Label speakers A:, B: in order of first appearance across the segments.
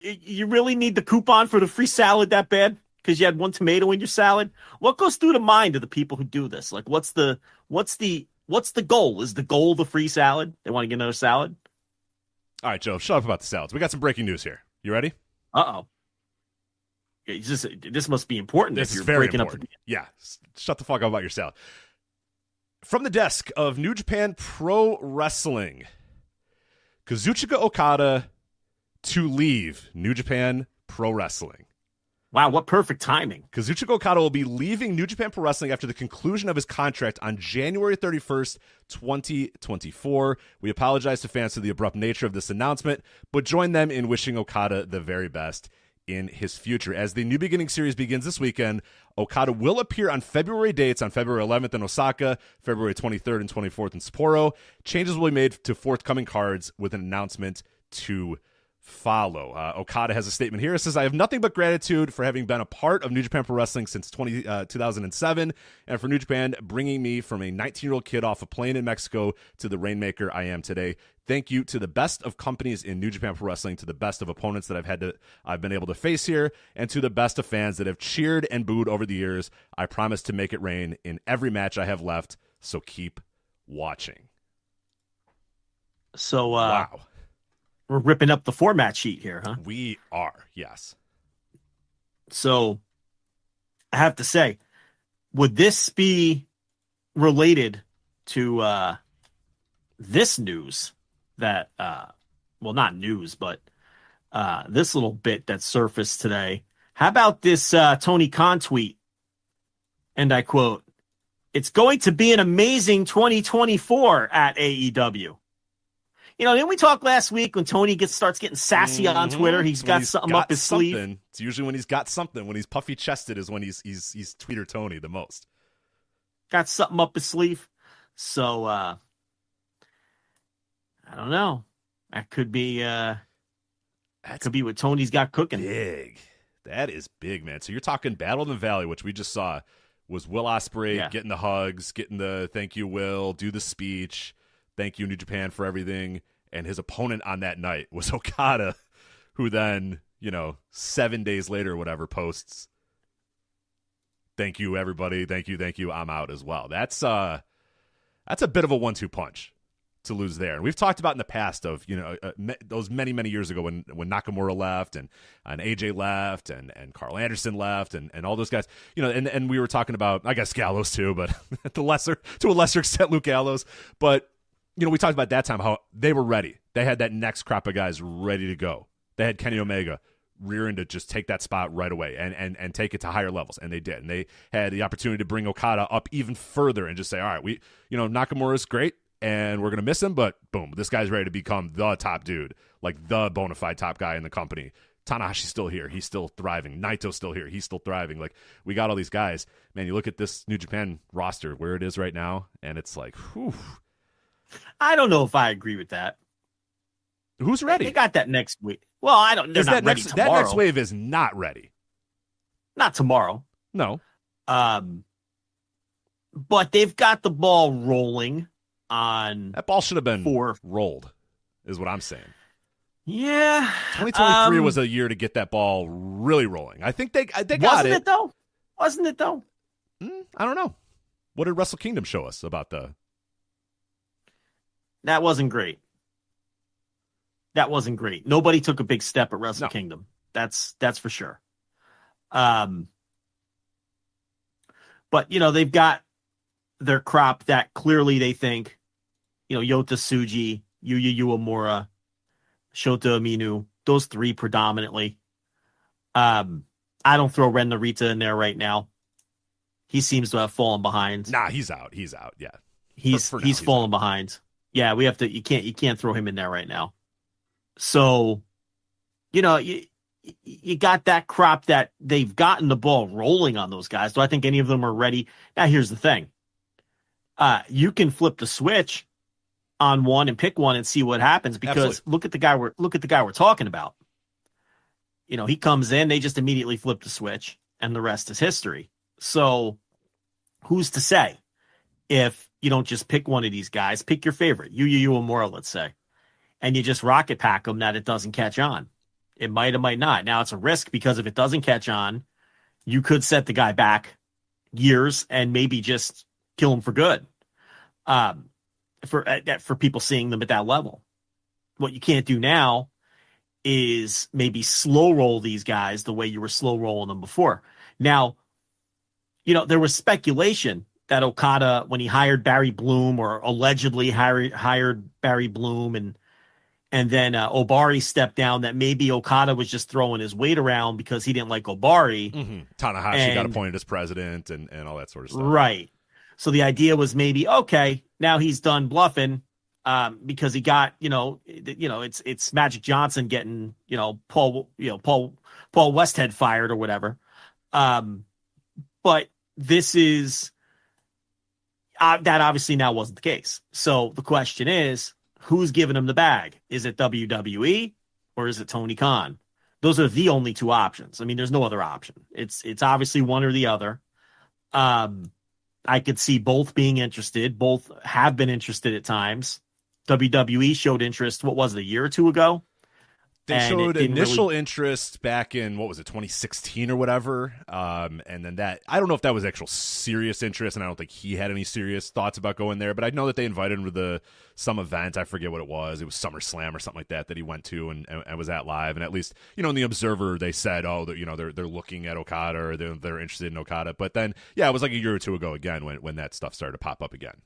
A: You really need the coupon for the free salad that bad? Because you had one tomato in your salad? What goes through the mind of the people who do this? Like, what's the goal? Is the goal the free salad? They want to get another salad?
B: All right, Joe, shut up about the salads. We got some breaking news here. You ready?
A: Uh-oh. This must be important
B: This
A: if
B: is
A: you're
B: very
A: breaking
B: important.
A: up.
B: Yeah, shut the fuck up about your salad. From the desk of New Japan Pro Wrestling, Kazuchika Okada to leave New Japan Pro Wrestling.
A: Wow, what perfect timing.
B: Kazuchika Okada will be leaving New Japan Pro Wrestling after the conclusion of his contract on January 31st, 2024. We apologize to fans for the abrupt nature of this announcement, but join them in wishing Okada the very best in his future. As the New Beginning series begins this weekend, Okada will appear on February dates on February 11th in Osaka, February 23rd and 24th in Sapporo. Changes will be made to forthcoming cards with an announcement to follow. Okada has a statement here. It says, I have nothing but gratitude for having been a part of New Japan Pro Wrestling since 2007 and for New Japan bringing me from a 19-year-old kid off a plane in Mexico to the Rainmaker I am today. Thank you to the best of companies in New Japan Pro Wrestling, to the best of opponents that I've been able to face here, and to the best of fans that have cheered and booed over the years. I promise to make it rain in every match I have left, so keep watching.
A: So,
B: wow.
A: We're ripping up the format sheet here, huh?
B: We are, yes.
A: So, I have to say, would this be related to this news that, well, not news, but this little bit that surfaced today? How about this Tony Khan tweet? And I quote, "It's going to be an amazing 2024 at AEW." You know, didn't we talk last week when Tony starts getting sassy on Twitter? He's got something up his sleeve.
B: It's usually when he's got something. When he's puffy chested is when he's Tweeter Tony the most.
A: Got something up his sleeve. So I don't know. That could be what Tony's got cooking.
B: Big. That is big, man. So you're talking Battle of the Valley, which we just saw was Will Ospreay getting the hugs, getting the thank you, Will, do the speech. Thank you, New Japan, for everything. And his opponent on that night was Okada, who then, 7 days later or whatever, posts, thank you, everybody. Thank you. I'm out as well. That's a bit of a 1-2 punch to lose there. And we've talked about in the past of, those many, many years ago when Nakamura left and AJ left and Carl Anderson left and all those guys, and we were talking about, I guess, Gallows too, but to a lesser extent, Luke Gallows. But we talked about that time how they were ready. They had that next crop of guys ready to go. They had Kenny Omega rearing to just take that spot right away and take it to higher levels, and they did. And they had the opportunity to bring Okada up even further and just say, all right, Nakamura's great, and we're going to miss him, but boom, this guy's ready to become the top dude, like the bona fide top guy in the company. Tanahashi's still here. He's still thriving. Naito's still here. He's still thriving. Like, we got all these guys. Man, you look at this New Japan roster, where it is right now, and it's like, whew.
A: I don't know if I agree with that.
B: Who's ready?
A: They got that next week. Well, I don't. They're not ready tomorrow.
B: That next wave is not ready.
A: Not tomorrow.
B: No.
A: But they've got the ball rolling on.
B: That ball should have been rolled, is what I'm saying.
A: Yeah.
B: 2023 was a year to get that ball really rolling. I think they got it.
A: Wasn't it though?
B: I don't know. What did Wrestle Kingdom show us about the?
A: That wasn't great. Nobody took a big step at Wrestle Kingdom. That's for sure. But they've got their crop that clearly they think, Yota Tsuji, Yuya Uemura, Shota Umino, those three predominantly. I don't throw Ren Narita in there right now. He seems to have fallen behind.
B: Nah, he's out. Yeah.
A: He's fallen behind. Yeah, we have to. You can't throw him in there right now. So, you got that crop that they've gotten the ball rolling on those guys. Do I think any of them are ready? Now, here's the thing. You can flip the switch on one and pick one and see what happens, because look at the guy we're talking about. He comes in, they just immediately flip the switch, and the rest is history. So, who's to say if you don't just pick one of these guys, pick your favorite, Yuya Uemura, let's say, and you just rocket pack them, that it doesn't catch on. It might or might not. Now it's a risk because if it doesn't catch on, you could set the guy back years and maybe just kill him for good. For people seeing them at that level. What you can't do now is maybe slow roll these guys the way you were slow rolling them before. Now, there was speculation that Okada, when he hired Barry Bloom or allegedly hired Barry Bloom and then Obari stepped down, that maybe Okada was just throwing his weight around because he didn't like Obari.
B: Mm-hmm. Tanahashi got appointed as president and all that sort of stuff.
A: Right. So the idea was maybe, okay, now he's done bluffing because he got, it's Magic Johnson getting, Paul Westhead fired or whatever. But this is that obviously now wasn't the case. So the question is, who's giving him the bag? Is it WWE or is it Tony Khan? Those are the only two options. I mean, there's no other option. It's obviously one or the other. I could see both being interested. Both have been interested at times. WWE showed interest, what was it, a year or two ago?
B: They showed initial interest back in, 2016 or whatever. And then I don't know if that was actual serious interest, and I don't think he had any serious thoughts about going there, but I know that they invited him to some event. I forget what it was. It was SummerSlam or something like that he went to and was at live. And at least, in the Observer, they said, they're looking at Okada or they're interested in Okada. But then, yeah, it was like a year or two ago again when that stuff started to pop up again.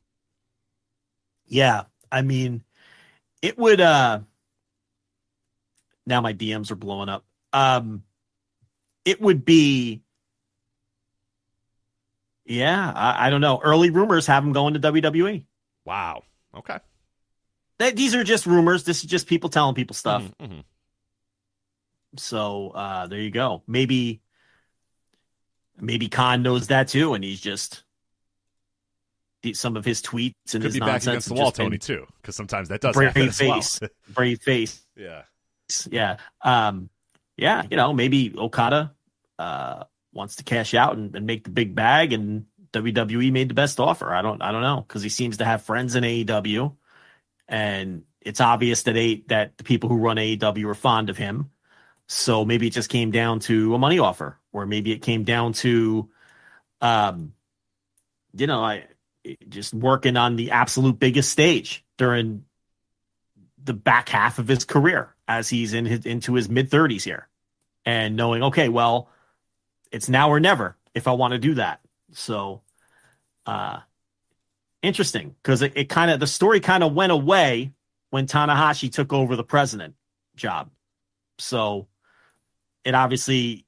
A: Yeah. I mean, it would, now my DMs are blowing up. It would be, I don't know. Early rumors have him going to WWE.
B: Wow. Okay.
A: These are just rumors. This is just people telling people stuff.
B: Mm-hmm, mm-hmm.
A: So there you go. Maybe Khan knows that too, and he's just some of his tweets and
B: could
A: his
B: be
A: nonsense
B: back against the wall, Tony, too, because sometimes that does happen as well.
A: Brave face.
B: Yeah.
A: Yeah. Maybe Okada wants to cash out and make the big bag, and WWE made the best offer. I don't know, because he seems to have friends in AEW, and it's obvious that the people who run AEW are fond of him. So maybe it just came down to a money offer, or maybe it came down to, just working on the absolute biggest stage during the back half of his career as he's into his mid-30s here, and knowing, okay, well, it's now or never if I want to do that. So interesting, because the story kind of went away when Tanahashi took over the president job. So it obviously,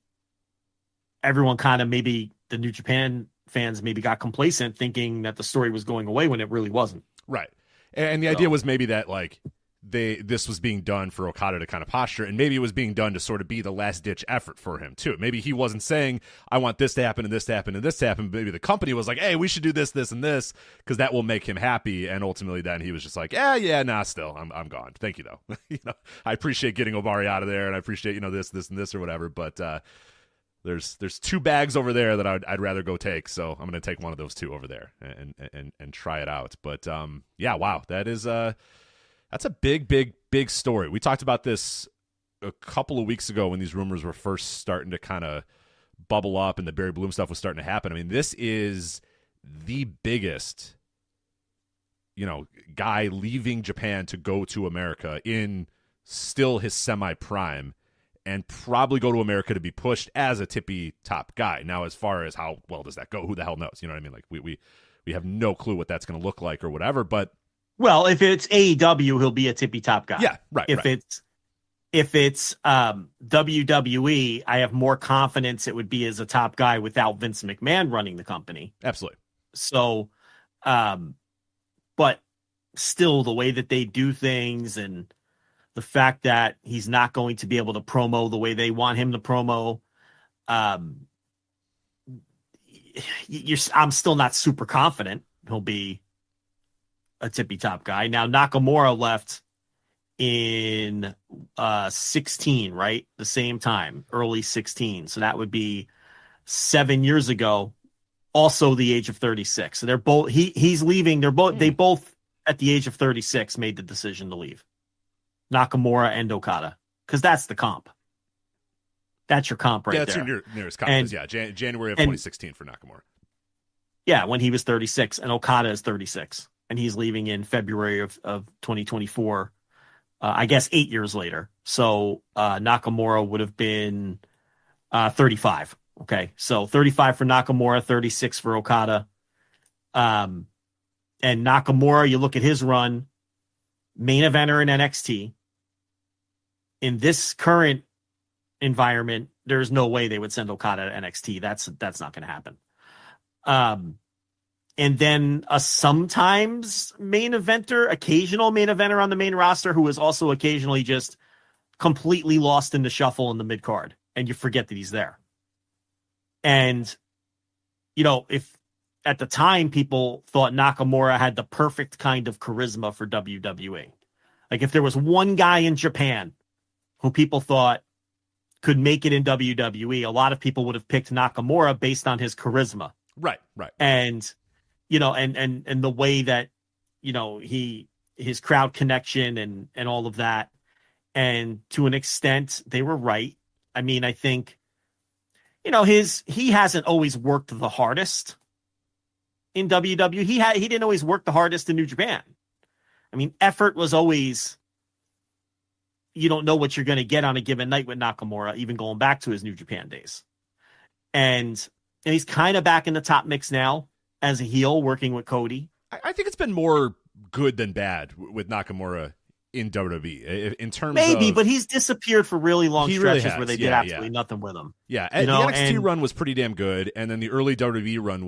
A: everyone kind of, maybe the New Japan fans maybe got complacent thinking that the story was going away when it really wasn't.
B: Right. And the idea was maybe that, like, this was being done for Okada to kind of posture, and maybe it was being done to sort of be the last ditch effort for him too. Maybe he wasn't saying, I want this to happen and this to happen and this to happen. Maybe the company was like, hey, we should do this, this, and this, because that will make him happy. And ultimately then he was just like, still, I'm gone. Thank you though. I appreciate getting Obari out of there, and I appreciate, this and this or whatever. But there's two bags over there that I'd rather go take. So I'm going to take one of those two over there and try it out. But wow, that is that's a big, big, big story. We talked about this a couple of weeks ago when these rumors were first starting to kind of bubble up and the Barry Bloom stuff was starting to happen. I mean, this is the biggest, guy leaving Japan to go to America in still his semi-prime, and probably go to America to be pushed as a tippy top guy. Now, as far as how well does that go, who the hell knows? You know what I mean? Like, we have no clue what that's going to look like or whatever, but
A: well, if it's AEW, he'll be a tippy top guy.
B: Yeah, right.
A: If it's WWE, I have more confidence it would be as a top guy without Vince McMahon running the company.
B: Absolutely.
A: So, but still, the way that they do things and the fact that he's not going to be able to promo the way they want him to promo, I'm still not super confident he'll be a tippy top guy. Now, Nakamura left in 16, right? The same time, early 16. So that would be 7 years ago, also the age of 36. So they're both, he's leaving. They both at the age of 36 made the decision to leave, Nakamura and Okada, because that's the comp. That's your comp right there.
B: Yeah, that's your nearest comp.
A: And,
B: January of 2016 for Nakamura.
A: Yeah, when he was 36, and Okada is 36, and he's leaving in February of 2024. I guess 8 years later. So Nakamura would have been 35. Okay, so 35 for Nakamura, 36 for Okada. And Nakamura, you look at his run, main eventer in NXT. In this current environment, there's no way they would send Okada to NXT. That's not going to happen. And then a sometimes occasional main eventer on the main roster who is also occasionally just completely lost in the shuffle in the mid card, and you forget that he's there. And, if at the time people thought Nakamura had the perfect kind of charisma for WWE, like if there was one guy in Japan who people thought could make it in WWE, a lot of people would have picked Nakamura based on his charisma.
B: Right.
A: And, and the way that, his crowd connection and all of that. And to an extent, they were right. I mean, I think, he hasn't always worked the hardest in WWE. He didn't always work the hardest in New Japan. I mean, effort was always, you don't know what you're going to get on a given night with Nakamura, even going back to his New Japan days. And he's kind of back in the top mix now as a heel working with Cody.
B: I think it's been more good than bad with Nakamura in WWE in terms
A: maybe,
B: of,
A: but he's disappeared for really long stretches
B: really
A: where they did absolutely nothing with him.
B: Yeah, the NXT run was pretty damn good, and then the early WWE run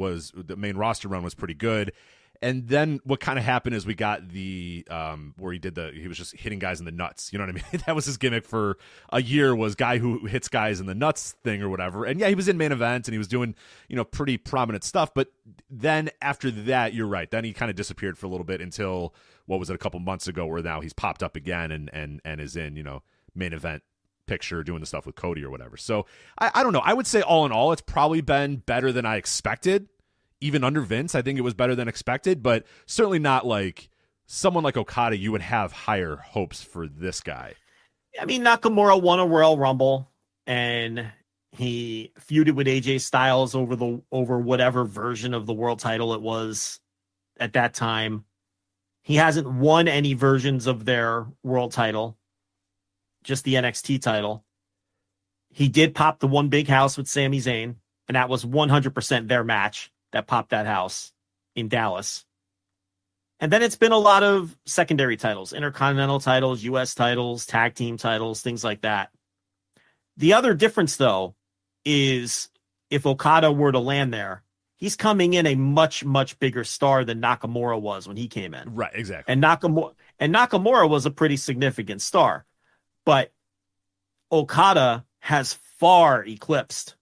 B: the main roster run was pretty good. And then what kind of happened is we got the where he was just hitting guys in the nuts. You know what I mean? That was his gimmick for a year, was guy who hits guys in the nuts thing or whatever. And yeah, he was in main events and he was doing, pretty prominent stuff. But then after that, you're right. Then he kind of disappeared for a little bit until, what was it, a couple months ago, where now he's popped up again and is in, main event picture doing the stuff with Cody or whatever. So I don't know. I would say all in all, it's probably been better than I expected. Even under Vince, I think it was better than expected, but certainly not like someone like Okada. You would have higher hopes for this guy.
A: I mean, Nakamura won a Royal Rumble, and he feuded with AJ Styles over whatever version of the world title it was at that time. He hasn't won any versions of their world title, just the NXT title. He did pop the one big house with Sami Zayn, and that was 100% their match that popped that house in Dallas. And then it's been a lot of secondary titles, intercontinental titles, US titles, tag team titles, things like that. The other difference, though, is if Okada were to land there, he's coming in a much, much bigger star than Nakamura was when he came in.
B: Right, exactly.
A: And Nakamura was a pretty significant star. But Okada has far eclipsed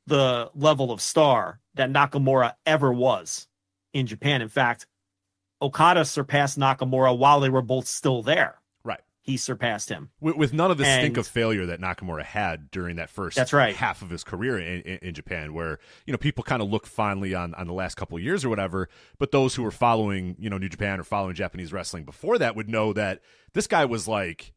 A: the level of star that Nakamura ever was in Japan. In fact, Okada surpassed Nakamura while they were both still there.
B: Right.
A: He surpassed him.
B: With none of the stink of failure that Nakamura had during that first half of his career in Japan, where, people kind of look fondly on the last couple of years or whatever, but those who were following, New Japan or following Japanese wrestling before that would know that this guy was like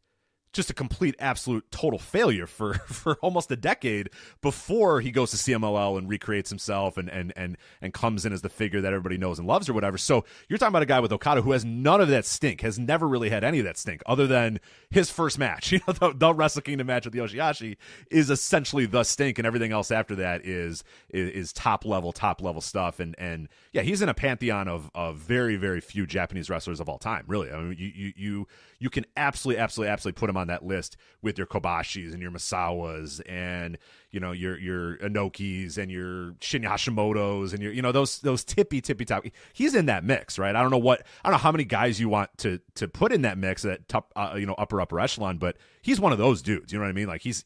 B: just a complete, absolute, total failure for almost a decade before he goes to CMLL and recreates himself and comes in as the figure that everybody knows and loves or whatever. So you're talking about a guy with Okada who has none of that stink, has never really had any of that stink other than his first match. The Wrestle Kingdom match with Yoshihashi is essentially the stink, and everything else after that is top level stuff. And yeah, he's in a pantheon of very, very few Japanese wrestlers of all time, really. I mean, you can absolutely put him on that list with your Kobashis and your Misawas and your Inokis and your Shinya Hashimoto's and your those tippy top. He's in that mix, right? I don't know how many guys you want to put in that mix, that top upper echelon, but he's one of those dudes. You know what I mean? Like he's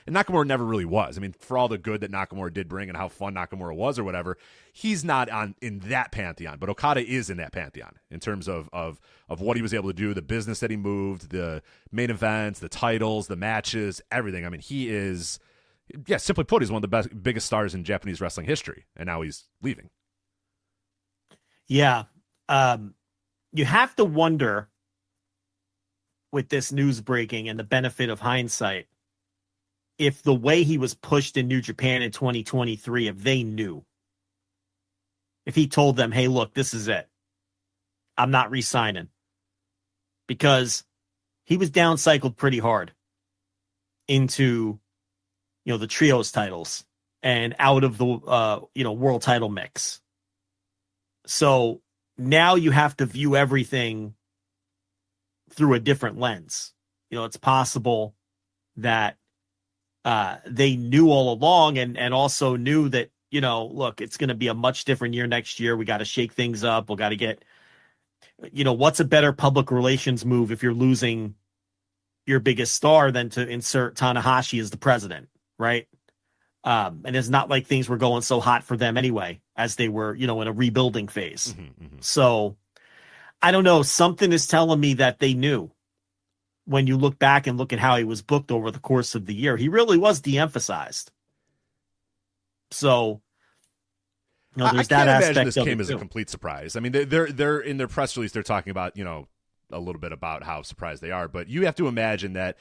B: and Nakamura never really was. I mean, for all the good that Nakamura did bring and how fun Nakamura was or whatever, he's not in that pantheon. But Okada is in that pantheon in terms of what he was able to do, the business that he moved, the main events, the titles, the matches, everything. I mean, he is, simply put, he's one of the biggest stars in Japanese wrestling history, and now he's leaving.
A: Yeah. You have to wonder, with this news breaking and the benefit of hindsight, if the way he was pushed in New Japan in 2023, if they knew, if he told them, hey, look, this is it, I'm not re-signing, because he was downcycled pretty hard into, the trios titles and out of the, world title mix. So now you have to view everything through a different lens. It's possible that they knew all along and also knew that, look, it's going to be a much different year next year. We got to shake things up. We got to get, what's a better public relations move if you're losing your biggest star than to insert Tanahashi as the president, right? And it's not like things were going so hot for them anyway, as they were, in a rebuilding phase. So I don't know. Something is telling me that they knew. When you look back and look at how he was booked over the course of the year, he really was de-emphasized. So, there's that aspect. I can't imagine
B: this came as a complete surprise. I mean, they're in their press release, they're talking about, a little bit about how surprised they are, but you have to imagine that,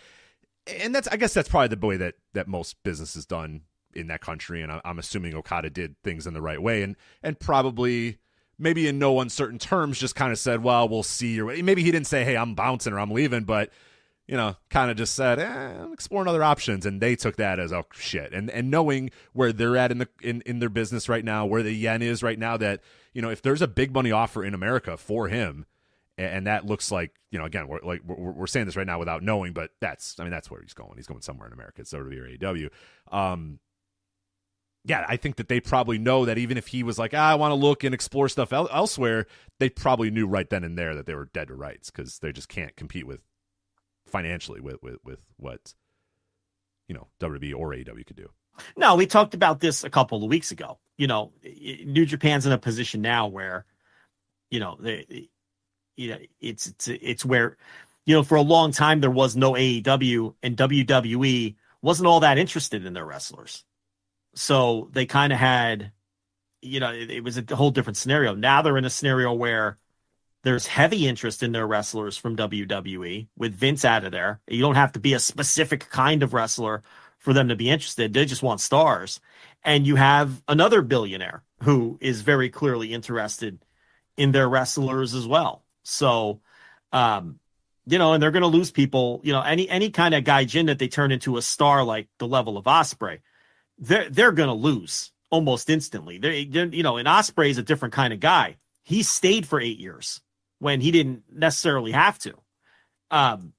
B: and I guess that's probably the way that most business is done in that country, and I'm assuming Okada did things in the right way, and probably, maybe in no uncertain terms, just kind of said, well, we'll see. Or maybe he didn't say, hey, I'm bouncing or I'm leaving, but kind of just said, I'm exploring other options, and they took that as, oh shit. And knowing where they're at in their business right now, where the yen is right now, that if there's a big money offer in America for him, and that looks like, again, we're saying this right now without knowing, but that's where he's going. He's going somewhere in America. It's WWE or AEW. Yeah, I think that they probably know that even if he was like, I want to look and explore stuff elsewhere, they probably knew right then and there that they were dead to rights, because they just can't compete financially with what WWE or AEW could do.
A: No, we talked about this a couple of weeks ago. New Japan's in a position now where, it's where, for a long time there was no AEW, and WWE wasn't all that interested in their wrestlers. So they kind of had, it was a whole different scenario. Now they're in a scenario where there's heavy interest in their wrestlers from WWE with Vince out of there. You don't have to be a specific kind of wrestler for them to be interested. They just want stars. And you have another billionaire who is very clearly interested in their wrestlers as well. So, and they're going to lose people, any kind of gaijin that they turn into a star, like the level of Ospreay, they're going to lose almost instantly. And Ospreay is a different kind of guy. He stayed for 8 years when he didn't necessarily have to.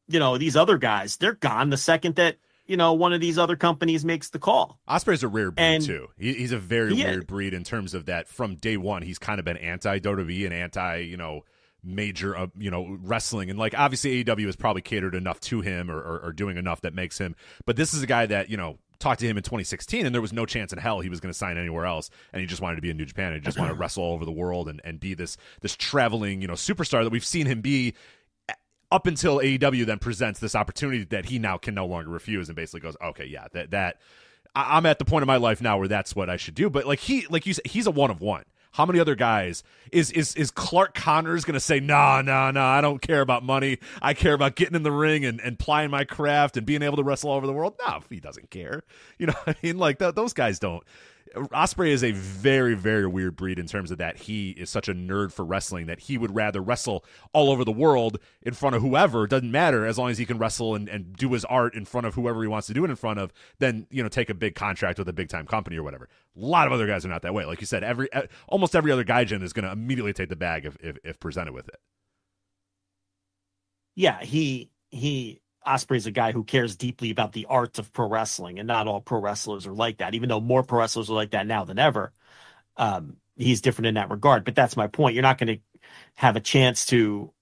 A: These other guys, they're gone the second that, one of these other companies makes the call.
B: Ospreay's a rare breed too. He's a very weird breed in terms of that. From day one, he's kind of been anti-WWE and anti, major, wrestling. And like, obviously AEW has probably catered enough to him or doing enough that makes him. But this is a guy that, talked to him in 2016, and there was no chance in hell he was going to sign anywhere else, and he just wanted to be in New Japan, and he just wanted to wrestle all over the world and be this traveling, superstar that we've seen him be up until AEW then presents this opportunity that he now can no longer refuse, and basically goes, okay, yeah, that I'm at the point of my life now where that's what I should do. But like you said, he's a one of one. How many other guys is Clark Connors going to say, no, I don't care about money. I care about getting in the ring and plying my craft and being able to wrestle all over the world? No, he doesn't care. What I mean? Like, those guys don't. Ospreay is a very, very weird breed in terms of that he is such a nerd for wrestling that he would rather wrestle all over the world in front of whoever. It doesn't matter, as long as he can wrestle and do his art in front of whoever he wants to do it in front of, then, take a big contract with a big time company or whatever. A lot of other guys are not that way. Like you said, almost every other gaijin is going to immediately take the bag if presented with it.
A: Yeah, Ospreay's a guy who cares deeply about the art of pro wrestling, and not all pro wrestlers are like that, even though more pro wrestlers are like that now than ever. He's different in that regard, but that's my point. You're not going to have a chance to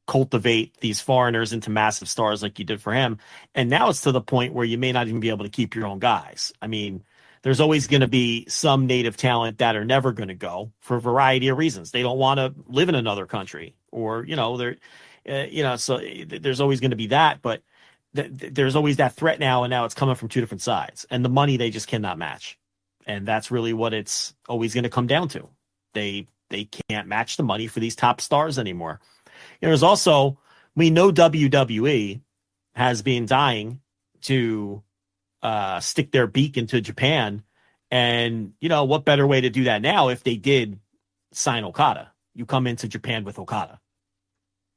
A: cultivate these foreigners into massive stars like you did for him. And now it's to the point where you may not even be able to keep your own guys. I mean, there's always going to be some native talent that are never going to go for a variety of reasons. They don't want to live in another country, or, so there's always going to be that, but there's always that threat now, and now it's coming from two different sides, and the money they just cannot match. And that's really what it's always going to come down to. They can't match the money for these top stars anymore. There's also, we know WWE has been dying to stick their beak into Japan. And, what better way to do that now if they did sign Okada? You come into Japan with Okada.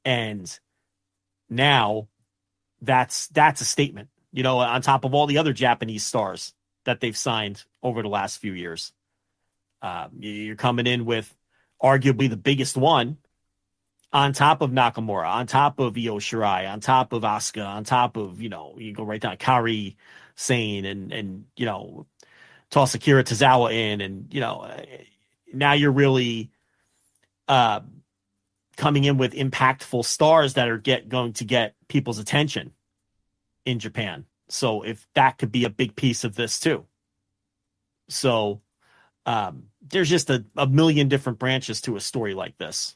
A: And now that's a statement, on top of all the other Japanese stars that they've signed over the last few years. You're coming in with arguably the biggest one on top of Nakamura, on top of Io Shirai, on top of Asuka, on top of, you go right down Kairi Sane and toss Akira Tozawa in. And, now you're really coming in with impactful stars that are going to get people's attention in Japan. So if that could be a big piece of this too. So there's just a million different branches to a story like this.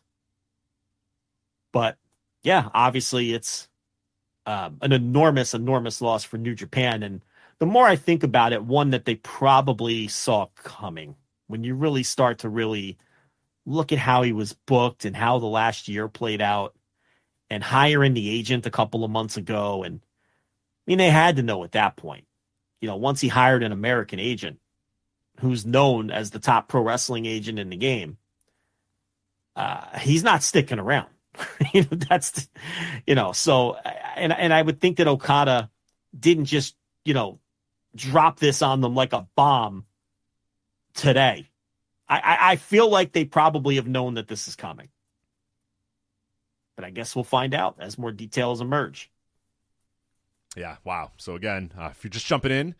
A: But yeah, obviously it's an enormous loss for New Japan. And the more I think about it, one that they probably saw coming. When you really start to really look at how he was booked and how the last year played out and hiring the agent a couple of months ago. And they had to know at that point, once he hired an American agent who's known as the top pro wrestling agent in the game, he's not sticking around. So, and I would think that Okada didn't just, drop this on them like a bomb today. I feel like they probably have known that this is coming. But I guess we'll find out as more details emerge.
B: Yeah, wow. So again, if you're just jumping in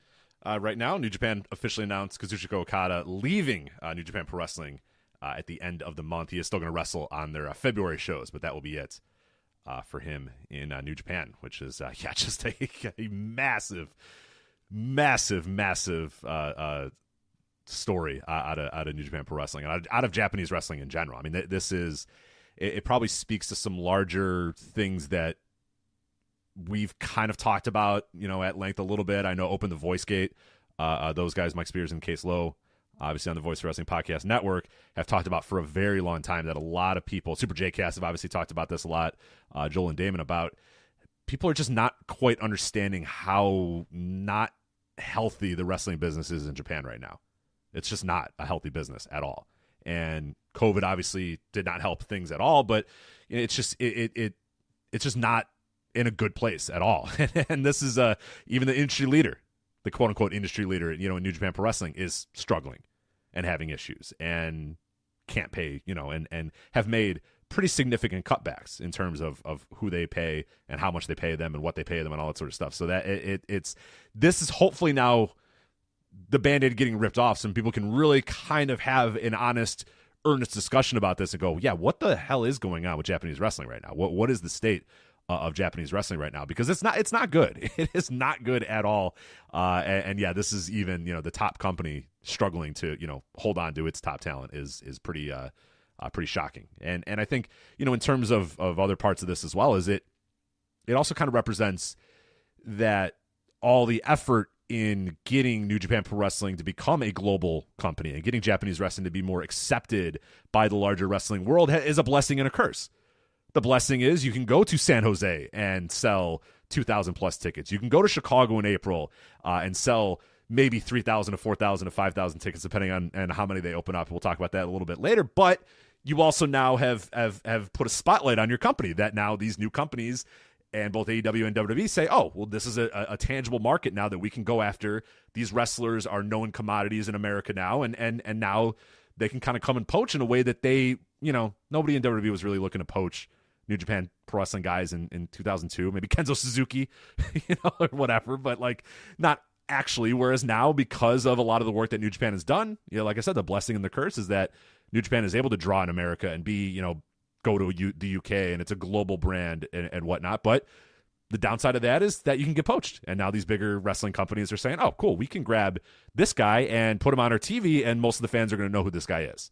B: right now, New Japan officially announced Kazuchika Okada leaving New Japan Pro Wrestling at the end of the month. He is still going to wrestle on their February shows, but that will be it for him in New Japan, which is, just a massive story out of New Japan Pro Wrestling and out of Japanese wrestling in general. I mean, this is, it probably speaks to some larger things that we've kind of talked about, at length a little bit. I know Open the Voice Gate, those guys, Mike Spears and Case Lowe, obviously on the Voice Wrestling Podcast Network, have talked about for a very long time that a lot of people, Super J-Cast have obviously talked about this a lot, Joel and Damon, about people are just not quite understanding how not healthy the wrestling business is in Japan right now. It's just not a healthy business at all. And COVID obviously did not help things at all, but it's just it's just not in a good place at all. And this is even the industry leader, the quote unquote industry leader, in New Japan Pro Wrestling is struggling and having issues and can't pay, and have made pretty significant cutbacks in terms of who they pay and how much they pay them and what they pay them and all that sort of stuff. So that this is hopefully now the Band-Aid getting ripped off, so people can really kind of have an honest, earnest discussion about this and go, yeah, what the hell is going on with Japanese wrestling right now? What is the state of Japanese wrestling right now? Because it's not good. It is not good at all. And yeah, this is even, the top company struggling to, hold on to its top talent is pretty shocking. And I think, in terms of other parts of this as well, is it also kind of represents that all the effort in getting New Japan Pro Wrestling to become a global company and getting Japanese wrestling to be more accepted by the larger wrestling world is a blessing and a curse. The blessing is you can go to San Jose and sell 2,000 plus tickets. You can go to Chicago in April and sell maybe 3,000 to 4,000 to 5,000 tickets, depending on how many they open up. We'll talk about that a little bit later. But you also now have put a spotlight on your company, that now these new companies and both AEW and WWE say, oh, well, this is a tangible market now that we can go after. These wrestlers are known commodities in America now, and now they can kind of come and poach in a way that they, nobody in WWE was really looking to poach New Japan Pro Wrestling guys in 2002, maybe Kenzo Suzuki, or whatever, but not actually. Whereas now, because of a lot of the work that New Japan has done, like I said, the blessing and the curse is that New Japan is able to draw in America and be, go to the UK, and it's a global brand and whatnot. But the downside of that is that you can get poached. And now these bigger wrestling companies are saying, oh, cool, we can grab this guy and put him on our TV, and most of the fans are going to know who this guy is.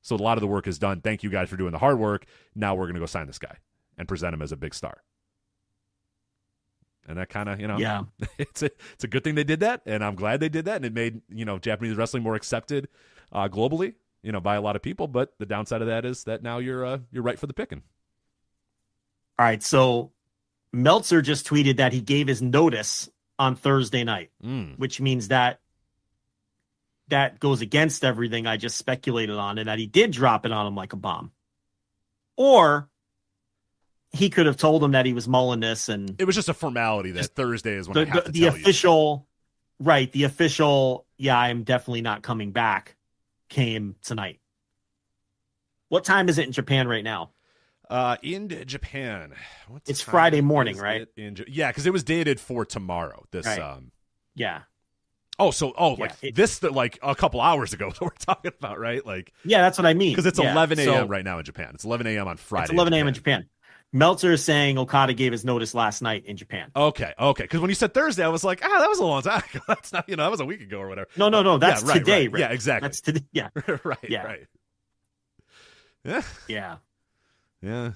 B: So a lot of the work is done. Thank you guys for doing the hard work. Now we're going to go sign this guy and present him as a big star. And that kind of,
A: yeah,
B: it's a good thing they did that, and I'm glad they did that, and it made, Japanese wrestling more accepted globally, by a lot of people. But the downside of that is that now you're right for the picking.
A: All right, so Meltzer just tweeted that he gave his notice on Thursday night, which means that goes against everything I just speculated on, and that he did drop it on him like a bomb. Or he could have told him that he was mulling this, and
B: it was just a formality that Thursday is when I have to
A: the
B: tell
A: official, you. Right, the official, yeah, I'm definitely not coming back, came tonight. What time is it in Japan right now?
B: In Japan,
A: it's Friday morning, right?
B: Yeah, because it was dated for tomorrow. This,
A: right. Yeah.
B: Like a couple hours ago. What we're talking about, right? Like,
A: yeah, that's what I mean.
B: Because it's 11 a.m. right now in Japan. It's 11 a.m. on Friday.
A: It's 11 a.m. in Japan. Meltzer is saying Okada gave his notice last night in Japan.
B: Okay. Because when you said Thursday, I was like, that was a long time ago. That's not, that was a week ago or whatever.
A: No. That's today.
B: Right. Yeah, exactly.
A: That's today. Yeah.
B: Right. Yeah.
A: Yeah.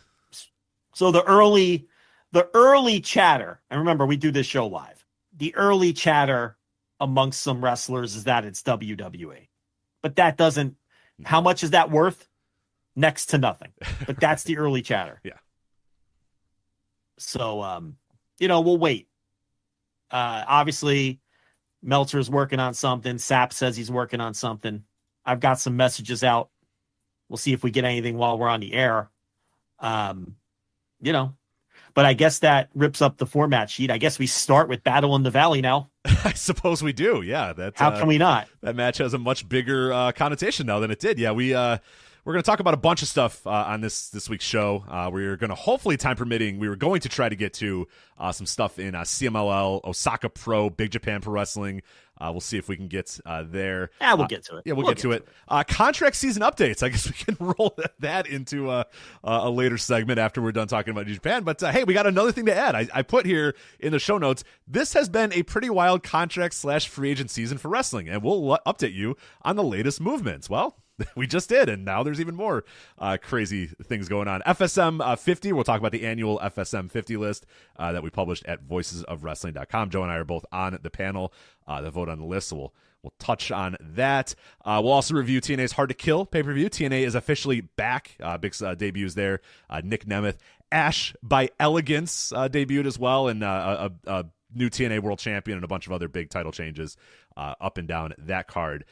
A: So the early chatter, and remember, we do this show live. The early chatter amongst some wrestlers is that it's WWE. But that doesn't, how much is that worth? Next to nothing. But that's the early chatter.
B: Yeah.
A: So, we'll wait. Obviously, Meltzer's working on something. Sapp says he's working on something. I've got some messages out. We'll see if we get anything while we're on the air. But I guess that rips up the format sheet. I guess we start with Battle in the Valley now.
B: I suppose we do. Yeah.
A: How can we not?
B: That match has a much bigger connotation now than it did. Yeah, we're going to talk about a bunch of stuff on this week's show. We're going to, hopefully, time permitting, we were going to try to get to some stuff in CMLL, Osaka Pro, Big Japan Pro Wrestling. We'll see if we can get there.
A: Yeah, we'll get to it.
B: Yeah, we'll get to it. Contract season updates. I guess we can roll that into a later segment after we're done talking about New Japan. But, hey, we got another thing to add. I put here in the show notes, this has been a pretty wild contract/free agent season for wrestling, and we'll update you on the latest movements. Well, we just did, and now there's even more crazy things going on. FSM 50, we'll talk about the annual FSM 50 list that we published at voicesofwrestling.com. Joe and I are both on the panel that vote on the list, so we'll touch on that. We'll also review TNA's Hard to Kill pay-per-view. TNA is officially back. Big debuts there. Nick Nemeth. Ash by Elegance debuted as well, and a new TNA World Champion and a bunch of other big title changes up and down that card.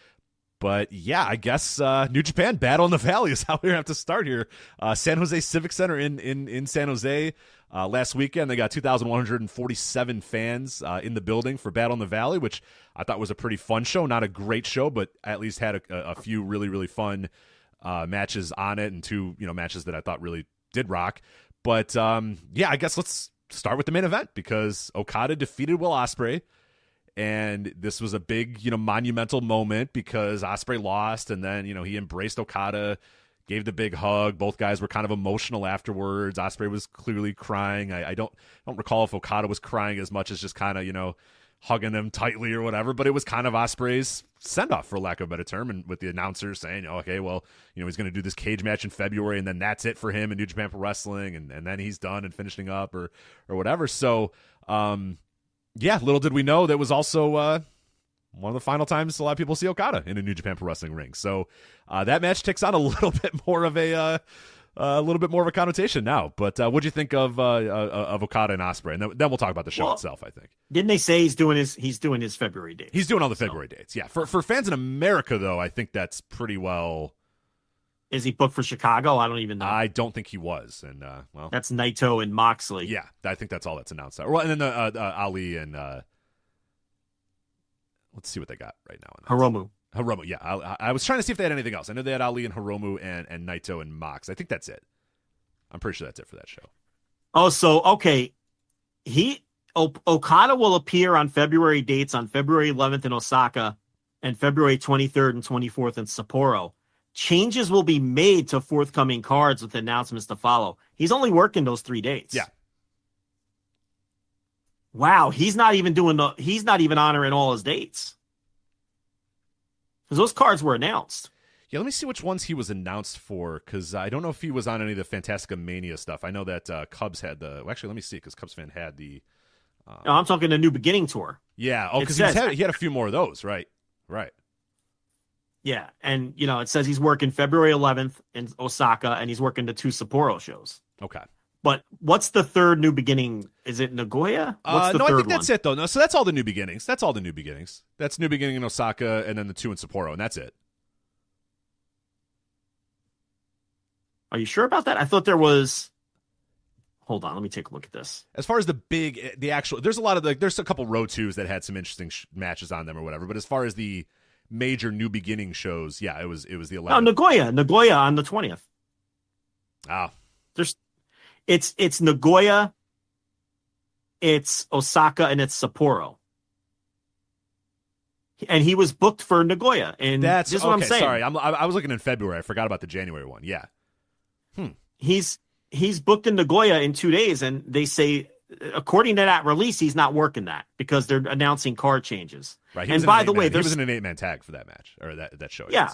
B: But yeah, I guess New Japan Battle in the Valley is how we have to start here. San Jose Civic Center in San Jose last weekend. They got 2,147 fans in the building for Battle in the Valley, which I thought was a pretty fun show. Not a great show, but at least had a few really, really fun matches on it, and two matches that I thought really did rock. But yeah, I guess let's start with the main event, because Okada defeated Will Ospreay. And this was a big, monumental moment because Ospreay lost, and then, he embraced Okada, gave the big hug. Both guys were kind of emotional afterwards. Ospreay was clearly crying. I don't recall if Okada was crying as much as just kind of, hugging him tightly or whatever, but it was kind of Ospreay's send-off, for lack of a better term, and with the announcers saying, okay, well, he's going to do this cage match in February, and then that's it for him in New Japan Pro Wrestling, and then he's done and finishing up or whatever. So, yeah, little did we know that was also one of the final times a lot of people see Okada in a New Japan Pro Wrestling ring. So that match takes on a little bit more of a connotation now. But what'd you think of Okada and Ospreay? And then we'll talk about the show itself, I think.
A: Didn't they say he's doing his February dates?
B: He's doing all the February dates. Yeah. For fans in America, though, I think that's pretty well.
A: Is he booked for Chicago? I don't even know.
B: I don't think he was, and well,
A: that's Naito and Moxley.
B: Yeah, I think that's all that's announced. Well, and then Ali and let's see what they got right now.
A: Hiromu,
B: yeah. I was trying to see if they had anything else. I know they had Ali and Hiromu and Naito and Mox. I think that's it. I'm pretty sure that's it for that show.
A: Oh, so okay, Okada will appear on February dates on February 11th in Osaka and February 23rd and 24th in Sapporo. Changes will be made to forthcoming cards with announcements to follow. He's only working those 3 dates.
B: Yeah.
A: Wow, he's not even honoring all his dates. Because those cards were announced.
B: Yeah, let me see which ones he was announced for, because I don't know if he was on any of the Fantastica Mania stuff. I know that Cubs had actually, let me see, because Cubs fan had the...
A: no, I'm talking the New Beginning tour.
B: Yeah, because he had a few more of those, right? Right.
A: Yeah, and, it says he's working February 11th in Osaka, and he's working the 2 Sapporo shows.
B: Okay.
A: But what's the third new beginning? Is it Nagoya? What's the
B: no,
A: third
B: I think that's
A: one?
B: it though. No, so that's all the new beginnings. That's all the new beginnings. That's new beginning in Osaka, and then the 2 in Sapporo, and that's it.
A: Are you sure about that? I thought there was. Hold on, let me take a look at this.
B: As far as the actual, there's a lot of there's a couple Road 2s that had some interesting matches on them or whatever. But as far as the major new beginning shows, yeah, it was the 11th.
A: No, Nagoya on the 20th.
B: Ah,
A: it's Nagoya, it's Osaka, and it's Sapporo. And he was booked for Nagoya, and
B: that's
A: this is what I'm saying.
B: Sorry, I was looking in February. I forgot about the January one. Yeah,
A: He's booked in Nagoya in 2 days, and they say, according to that release, he's not working that because they're announcing card changes.
B: Right.
A: And by the way,
B: he was in an 8-man tag for that match or that show.
A: Yeah,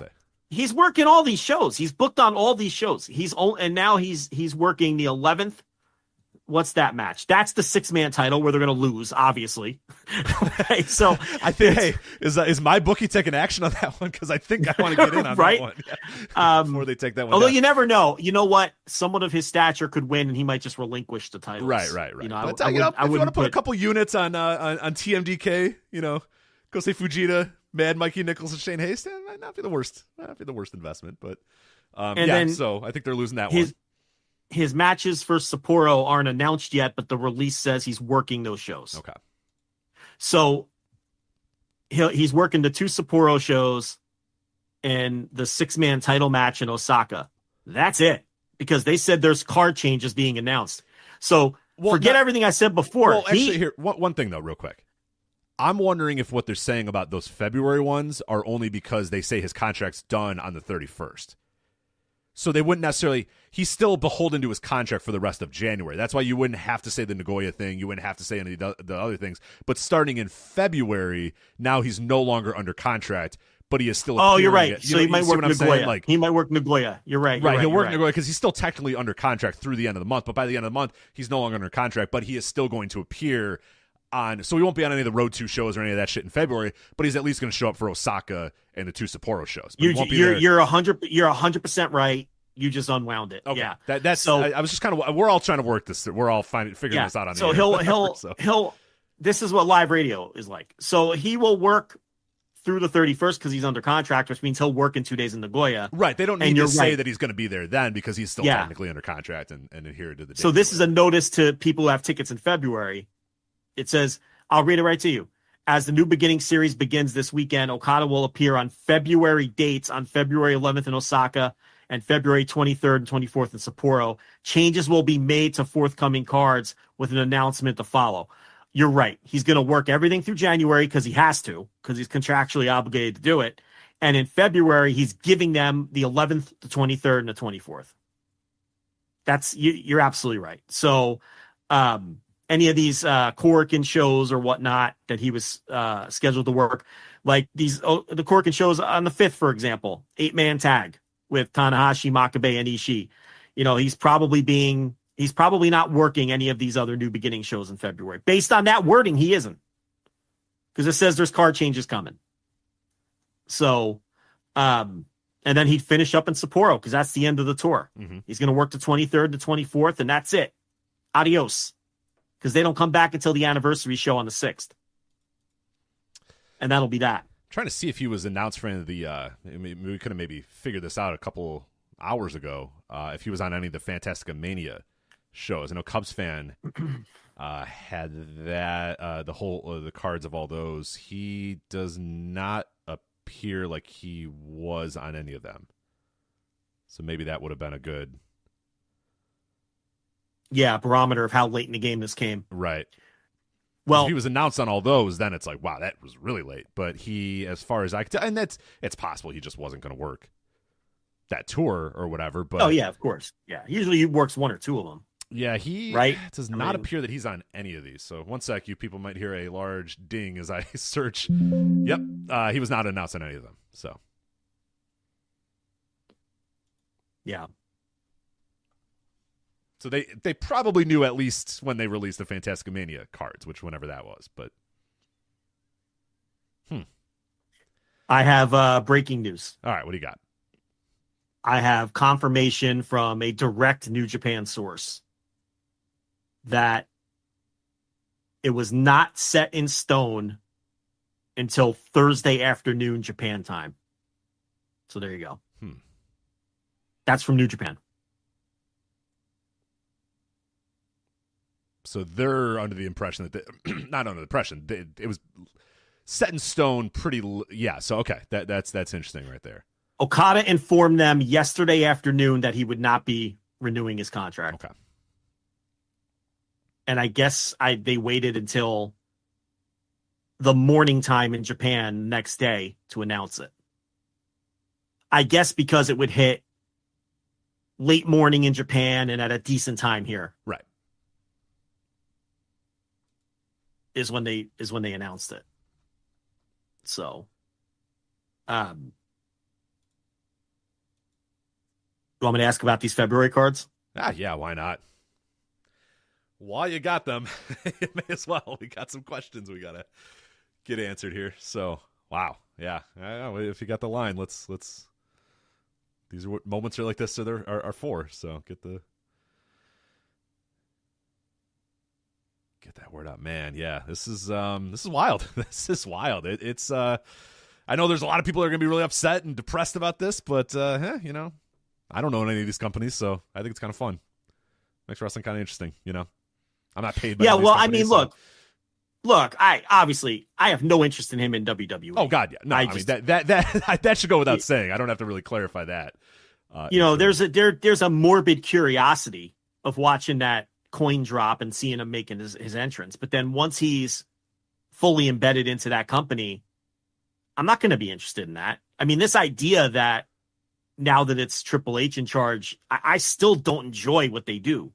A: he's working all these shows. He's booked on all these shows. And now he's working the 11th. What's that match? That's the 6-man title where they're going to lose, obviously. Right? So
B: I think, hey, is my bookie taking action on that one? Because I think I want to get in on
A: right?
B: that one before they take that one.
A: Although
B: down.
A: you never know. You know what? Someone of his stature could win, and he might just relinquish the title.
B: Right.
A: You know,
B: if you want to put a couple units on TMDK, go say Fujita, Mad Mikey Nichols, and Shane Hayes, might not be the worst. Not be the worst investment, but so I think they're losing that one.
A: His matches for Sapporo aren't announced yet, but the release says he's working those shows.
B: Okay.
A: So he's working the 2 Sapporo shows and the 6-man title match in Osaka. That's it. Because they said there's card changes being announced. So forget everything I said before.
B: Well, actually, here, one thing, though, real quick. I'm wondering if what they're saying about those February ones are only because they say his contract's done on the 31st. So they wouldn't necessarily – he's still beholden to his contract for the rest of January. That's why you wouldn't have to say the Nagoya thing. You wouldn't have to say any of the other things. But starting in February, now he's no longer under contract, but he is still –
A: Oh, you're right. So he might work Nagoya. He might work Nagoya. You're right.
B: Right. He'll work Nagoya because he's still technically under contract through the end of the month. But by the end of the month, he's no longer under contract, but he is still going to appear on – so he won't be on any of the Road 2 shows or any of that shit in February, but he's at least going to show up for Osaka and the 2 Sapporo shows.
A: You're 100% right. You just unwound it.
B: Okay.
A: Yeah.
B: That's so. I was just kind of. We're all trying to work this. We're all figuring this out on the air.
A: He'll. This is what live radio is like. So he will work through the 31st because he's under contract, which means he'll work in 2 days in Nagoya.
B: Right. They don't need to say that he's going to be there then because he's still technically under contract and adhered to the.
A: So this is a notice to people who have tickets in February. It says, "I'll read it right to you." As the New Beginning series begins this weekend, Okada will appear on February dates on February 11th in Osaka and February 23rd and 24th in Sapporo. Changes will be made to forthcoming cards with an announcement to follow. You're right. He's going to work everything through January because he has to, because he's contractually obligated to do it. And in February, he's giving them the 11th, the 23rd, and the 24th. You're absolutely right. So any of these Korakuen shows or whatnot that he was scheduled to work, like the Korakuen shows on the 5th, for example, 8-man tag with Tanahashi, Makabe, and Ishii. He's probably not working any of these other New Beginning shows in February. Based on that wording, he isn't. Because it says there's card changes coming. So, and then he'd finish up in Sapporo because that's the end of the tour. Mm-hmm. He's going to work the 23rd to 24th, and that's it. Adios. Because they don't come back until the anniversary show on the 6th. And that'll be that.
B: Trying to see if he was announced for any of the we could have maybe figured this out a couple hours ago if he was on any of the Fantastica Mania shows. I know Cubs fan had that the cards of all those. He does not appear like he was on any of them, so maybe that would have been a good
A: barometer of how late in the game this came.
B: Right.
A: Well,
B: if he was announced on all those, then it's like, wow, that was really late. But he, as far as I can tell, and it's possible he just wasn't going to work that tour or whatever. But
A: of course. Yeah. Usually he works 1 or 2 of them.
B: Yeah, does not appear that he's on any of these. So one sec, you people might hear a large ding as I search. Yep. He was not announced on any of them. So.
A: Yeah.
B: So they probably knew at least when they released the Fantastica Mania cards, which whenever that was. But
A: I have breaking news.
B: All right, what do you got?
A: I have confirmation from a direct New Japan source that it was not set in stone until Thursday afternoon Japan time. So there you go. That's from New Japan.
B: So they're under the impression that not under the impression, it was set in stone pretty. Yeah. So, okay. That's interesting right there.
A: Okada informed them yesterday afternoon that he would not be renewing his contract.
B: Okay.
A: And I guess they waited until the morning time in Japan next day to announce it. I guess because it would hit late morning in Japan and at a decent time here.
B: Right.
A: Is when they announced it. So, you want me to ask about these February cards?
B: Yeah, why not? While you got them, you may as well. We got some questions we gotta get answered here. So, wow, yeah. If you got the line, let's. These are what moments are like this are for. So get that word out, man. Yeah, this is wild. This is wild. It's I know there's a lot of people that are gonna be really upset and depressed about this, but I don't own any of these companies, so I think it's kind of fun. Makes wrestling kind of interesting, I'm not paid by
A: yeah, well,
B: companies,
A: I mean,
B: so.
A: Look, I have no interest in him in WWE.
B: Oh God, yeah. No, I mean that should go without saying. I don't have to really clarify that.
A: There's a morbid curiosity of watching that coin drop and seeing him making his entrance. But then once he's fully embedded into that company, I'm not going to be interested in that. I mean, this idea that now that it's Triple H in charge, I still don't enjoy what they do.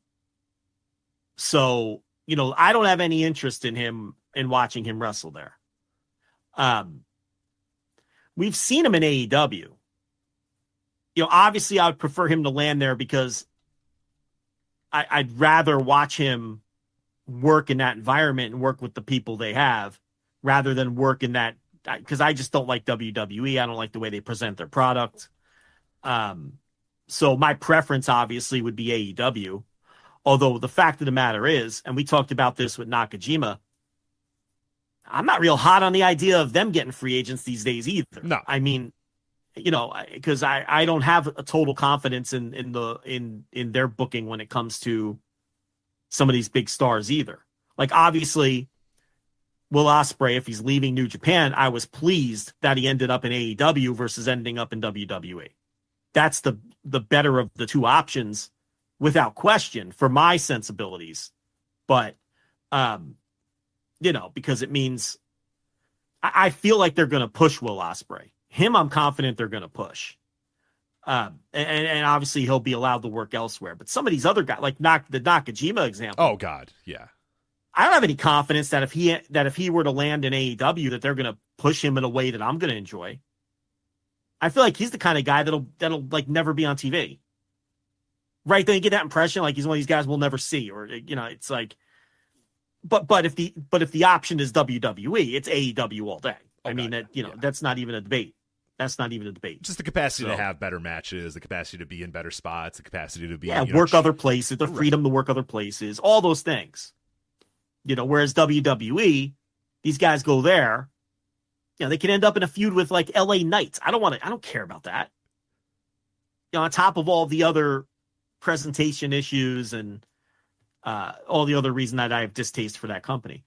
A: So, I don't have any interest in watching him wrestle there. We've seen him in AEW. Obviously I would prefer him to land there because I'd rather watch him work in that environment and work with the people they have rather than work in that, because I just don't like WWE. I don't like the way they present their product. So my preference obviously would be AEW. Although the fact of the matter is, and we talked about this with Nakajima, I'm not real hot on the idea of them getting free agents these days either.
B: No.
A: I mean, because I don't have a total confidence in their booking when it comes to some of these big stars either. Like, obviously, Will Ospreay, if he's leaving New Japan, I was pleased that he ended up in AEW versus ending up in WWE. That's the better of the two options, without question, for my sensibilities. But, because it means I feel like they're going to push Will Ospreay. Him, I'm confident they're going to push. And obviously he'll be allowed to work elsewhere. But some of these other guys, like the Nakajima example.
B: Oh, God, yeah.
A: I don't have any confidence that if he were to land in AEW, that they're going to push him in a way that I'm going to enjoy. I feel like he's the kind of guy that'll like never be on TV. Right? Then you get that impression like he's one of these guys we'll never see, or it's like. But if the option is WWE, it's AEW all day.
B: Oh,
A: I mean that's not even a debate. That's not even a debate.
B: Just the capacity to have better matches, the capacity to be in better spots, the capacity to be
A: work other places, the freedom to work other places, all those things. Whereas WWE, these guys go there, they can end up in a feud with like LA Knights. I don't care about that. On top of all the other presentation issues and all the other reason that I have distaste for that company.